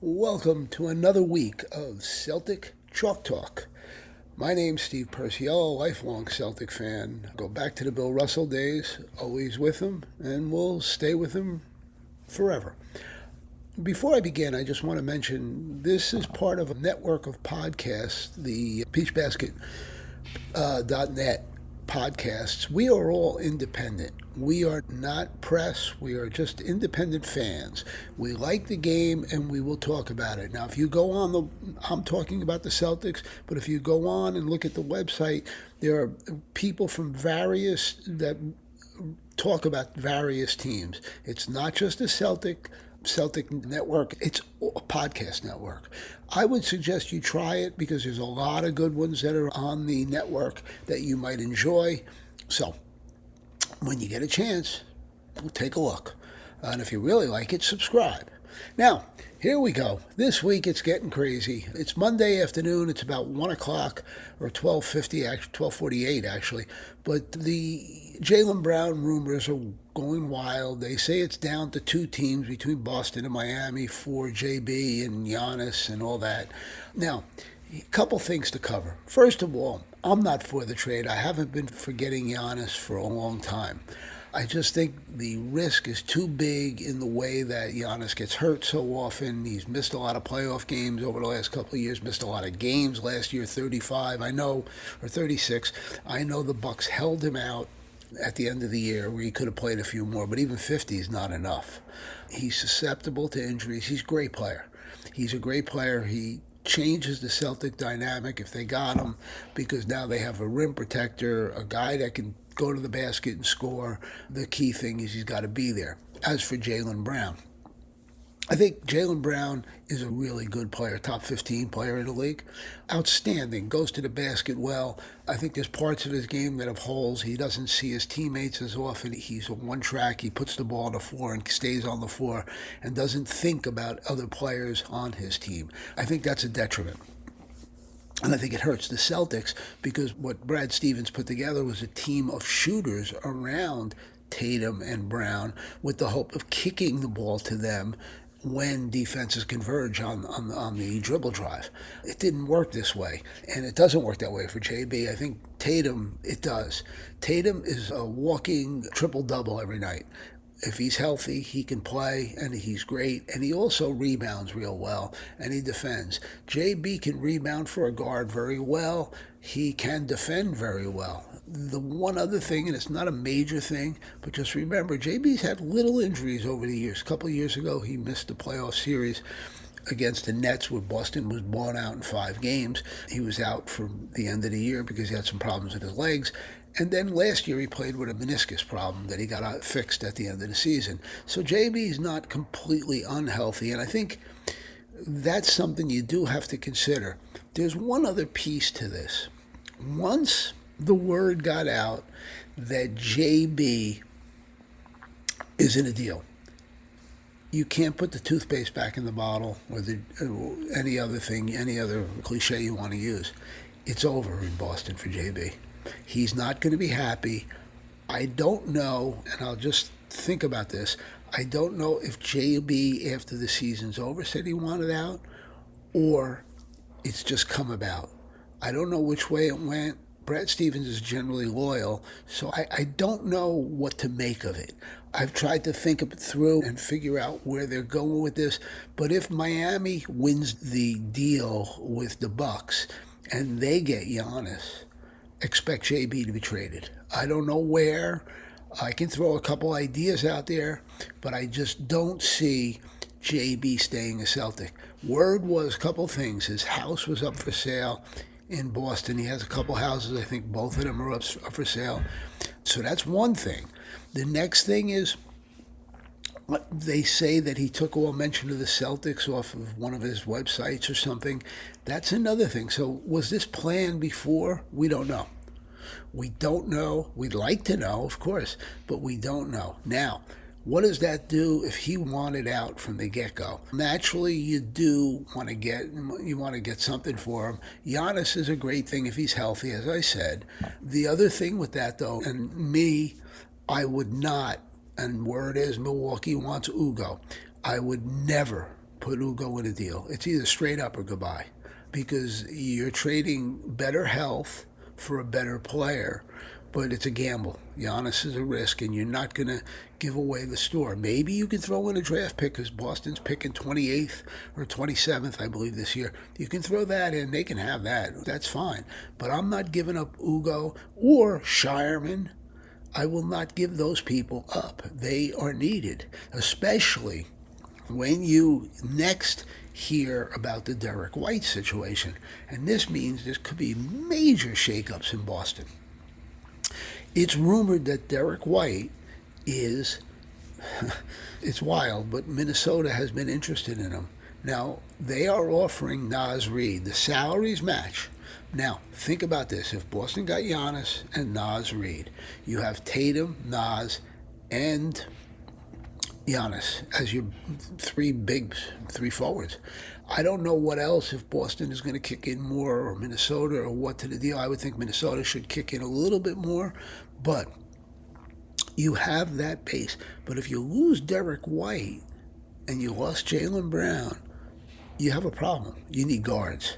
Welcome to another week of Celtic Chalk Talk. My name's Steve Purciello, lifelong Celtic fan. Go back to the Bill Russell days, always with him, and we'll stay with him forever. Before I begin, I just want to mention this is part of a network of podcasts, the peachbasket.net podcasts. We are all independent. We are not press. We are just independent fans. We like the game and we will talk about it. Now, if you go on I'm talking about the Celtics, but if you go on and look at the website, there are people from that talk about various teams. It's not just a Celtic network, it's a podcast network. I would suggest you try it because there's a lot of good ones that are on the network that you might enjoy. So, when you get a chance, take a look. And if you really like it, subscribe. Now, here we go. This week it's getting crazy. It's Monday afternoon. It's about 1 o'clock or 12:50, actually 12:48 actually. But the Jaylen Brown rumors are going wild. They say it's down to two teams between Boston and Miami for JB and Giannis and all that. Now, a couple things to cover. First of all, I'm not for the trade. I haven't been for getting Giannis for a long time. I just think the risk is too big in the way that Giannis gets hurt so often. He's missed a lot of playoff games over the last couple of years, missed a lot of games last year, 35, I know, or 36. I know the Bucks held him out at the end of the year where he could have played a few more, but even 50 is not enough. He's susceptible to injuries. He's a great player. He's a great player. He changes the Celtic dynamic if they got him because now they have a rim protector, a guy that can go to the basket and score. The key thing is he's got to be there. As for Jaylen Brown, I think Jaylen Brown is a really good player, top 15 player in the league. Outstanding, goes to the basket well. I think there's parts of his game that have holes. He doesn't see his teammates as often. He's a one track. He puts the ball on the floor and stays on the floor and doesn't think about other players on his team. I think that's a detriment. And I think it hurts the Celtics because what Brad Stevens put together was a team of shooters around Tatum and Brown with the hope of kicking the ball to them when defenses converge on the dribble drive. It didn't work this way, and it doesn't work that way for JB. I think Tatum, it does. Tatum is a walking triple-double every night. If he's healthy, he can play, and he's great, and he also rebounds real well, and he defends. JB can rebound for a guard very well. He can defend very well. The one other thing, and it's not a major thing, but just remember, JB's had little injuries over the years. A couple of years ago, he missed the playoff series against the Nets where Boston was blown out in 5 games. He was out for the end of the year because he had some problems with his legs. And then last year he played with a meniscus problem that he got fixed at the end of the season. So JB is not completely unhealthy, and I think that's something you do have to consider. There's one other piece to this. Once the word got out that JB is in a deal, you can't put the toothpaste back in the bottle or any other thing, any other cliche you want to use. It's over in Boston for JB. He's not going to be happy. I don't know, and I'll just think about this. I don't know if JB, after the season's over, said he wanted out, or it's just come about. I don't know which way it went. Brad Stevens is generally loyal, so I don't know what to make of it. I've tried to think it through and figure out where they're going with this, but if Miami wins the deal with the Bucks and they get Giannis, expect JB to be traded. I don't know where. I can throw a couple ideas out there, but I just don't see JB staying a Celtic. Word was a couple things. His house was up for sale in Boston. He has a couple houses. I think both of them are up for sale. So that's one thing. The next thing is they say that he took all mention of the Celtics off of one of his websites or something. That's another thing. So was this planned before? We don't know. We don't know. We'd like to know, of course, but we don't know. Now, what does that do if he wanted out from the get-go? Naturally, you want to get something for him. Giannis is a great thing if he's healthy, as I said. The other thing with that, though, and me, I would not, and word is Milwaukee wants Ugo. I would never put Ugo in a deal. It's either straight up or goodbye, because you're trading better health for a better player, but it's a gamble. Giannis is a risk, and you're not going to give away the store. Maybe you can throw in a draft pick, because Boston's picking 28th or 27th, I believe, this year. You can throw that in. They can have that. That's fine. But I'm not giving up Ugo or Scheierman. I will not give those people up. They are needed, especially when you next hear about the Derrick White situation. And this means there could be major shakeups in Boston. It's rumored that Derrick White is, it's wild, but Minnesota has been interested in him. Now, they are offering Naz Reid. The salaries match. Now, think about this. If Boston got Giannis and Naz Reid, you have Tatum, Naz, and Giannis as your three forwards. I don't know what else, if Boston is going to kick in more, or Minnesota, or what to the deal. I would think Minnesota should kick in a little bit more, but you have that base. But if you lose Derrick White and you lost Jaylen Brown, you have a problem. You need guards.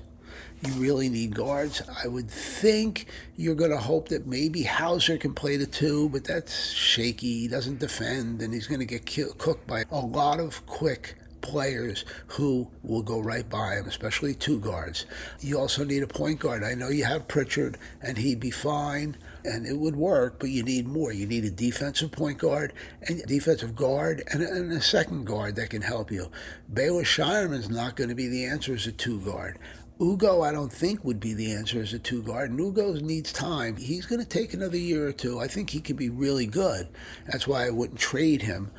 You really need guards. I would think you're going to hope that maybe Hauser can play the two, but that's shaky. He doesn't defend, and he's going to get cooked by a lot of quick players who will go right by him, especially two guards. You also need a point guard. I know you have Pritchard, and he'd be fine, and it would work, but you need more. You need a defensive point guard, and a defensive guard, and a second guard that can help you. Baylor Scheierman's not going to be the answer as a two guard. Ugo, I don't think, would be the answer as a two guard, and Ugo needs time. He's going to take another year or two. I think he could be really good. That's why I wouldn't trade him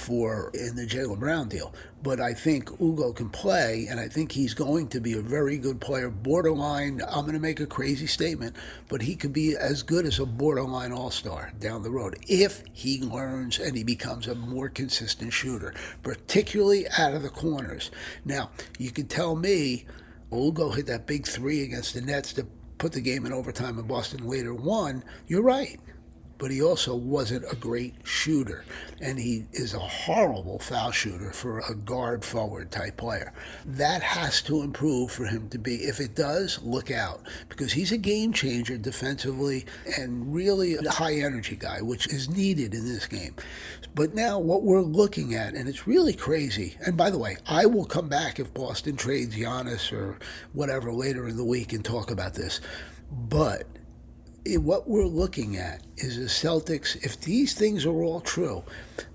in the Jaylen Brown deal. But I think Ugo can play, and I think he's going to be a very good player. Borderline, I'm going to make a crazy statement, but he could be as good as a borderline all-star down the road if he learns and he becomes a more consistent shooter, particularly out of the corners. Now, you can tell me, Ugo hit that big three against the Nets to put the game in overtime, and Boston later won. You're right. But he also wasn't a great shooter. And he is a horrible foul shooter for a guard forward type player. That has to improve for him to be. If it does, look out. Because he's a game changer defensively and really a high energy guy, which is needed in this game. But now what we're looking at, and it's really crazy, and by the way, I will come back if Boston trades Giannis or whatever later in the week and talk about this. But what we're looking at is the Celtics. If these things are all true,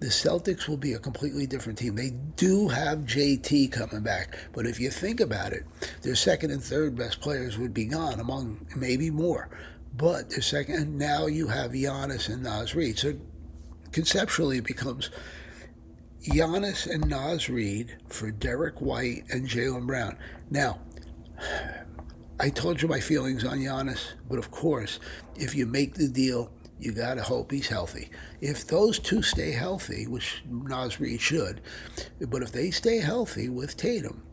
the Celtics will be a completely different team. They do have JT coming back, but if you think about it, their second and third best players would be gone, among maybe more. But their second, and now you have Giannis and Naz Reid. So conceptually, it becomes Giannis and Naz Reid for Derrick White and Jaylen Brown. Now, I told you my feelings on Giannis, but of course, if you make the deal, you got to hope he's healthy. If those two stay healthy, which Naz Reid should, but if they stay healthy with Tatum,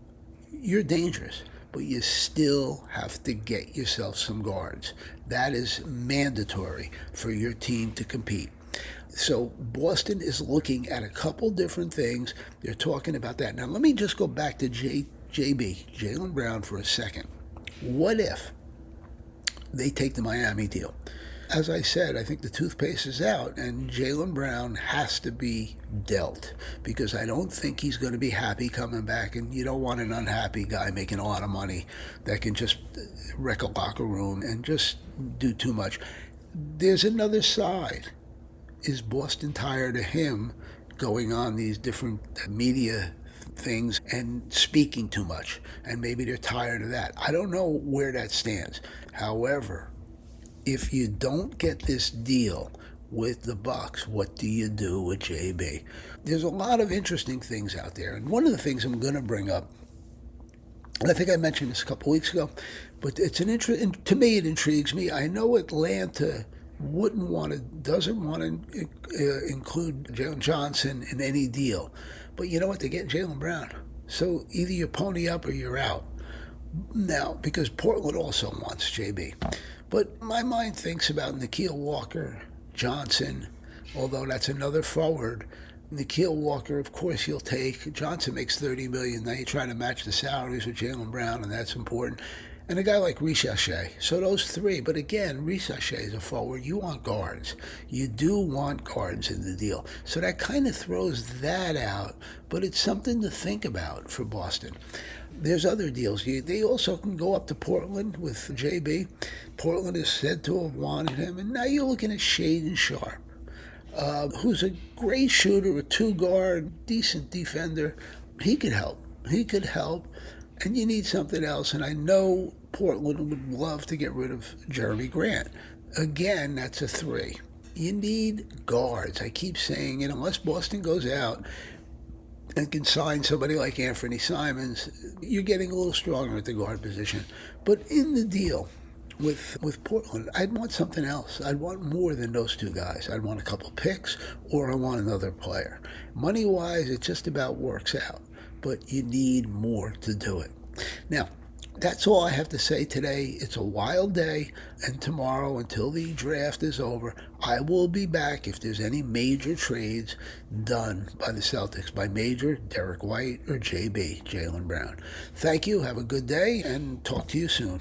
you're dangerous. But you still have to get yourself some guards. That is mandatory for your team to compete. So Boston is looking at a couple different things. They're talking about that. Now, let me just go back to Jaylen Brown, for a second. What if they take the Miami deal? As I said, I think the toothpaste is out, and Jaylen Brown has to be dealt, because I don't think he's going to be happy coming back, and you don't want an unhappy guy making a lot of money that can just wreck a locker room and just do too much. There's another side. Is Boston tired of him going on these different media things and speaking too much, and maybe they're tired of that? I don't know where that stands. However, if you don't get this deal with the Bucks, what do you do with JB? There's a lot of interesting things out there, and one of the things I'm going to bring up, and I think I mentioned this a couple weeks ago, but it's to me it intrigues me. I know Atlanta doesn't want to include Jalen Johnson in any deal. But you know what? They're getting Jaylen Brown. So either you pony up or you're out. Now, because Portland also wants JB. But my mind thinks about Nickeil Walker, Johnson, although that's another forward. Nikhil Walker, of course, you'll take. Johnson makes $30 million. Now you're trying to match the salaries with Jaylen Brown, and that's important. And a guy like Reid. So those three. But again, Reid is a forward. You want guards. You do want guards in the deal. So that kind of throws that out. But it's something to think about for Boston. There's other deals. They also can go up to Portland with JB. Portland is said to have wanted him. And now you're looking at Shaedon Sharpe. Who's a great shooter, a two-guard, decent defender. He could help. He could help. And you need something else. And I know Portland would love to get rid of Jeremy Grant. Again, that's a three. You need guards. I keep saying it. Unless Boston goes out and can sign somebody like Anthony Simons, you're getting a little stronger at the guard position. But in the deal with Portland, I'd want something else. I'd want more than those two guys. I'd want a couple picks, or I want another player. Money-wise, it just about works out, but you need more to do it. Now, that's all I have to say today. It's a wild day, and tomorrow, until the draft is over, I will be back if there's any major trades done by the Celtics, by major, Derrick White, or JB, Jaylen Brown. Thank you, have a good day, and talk to you soon.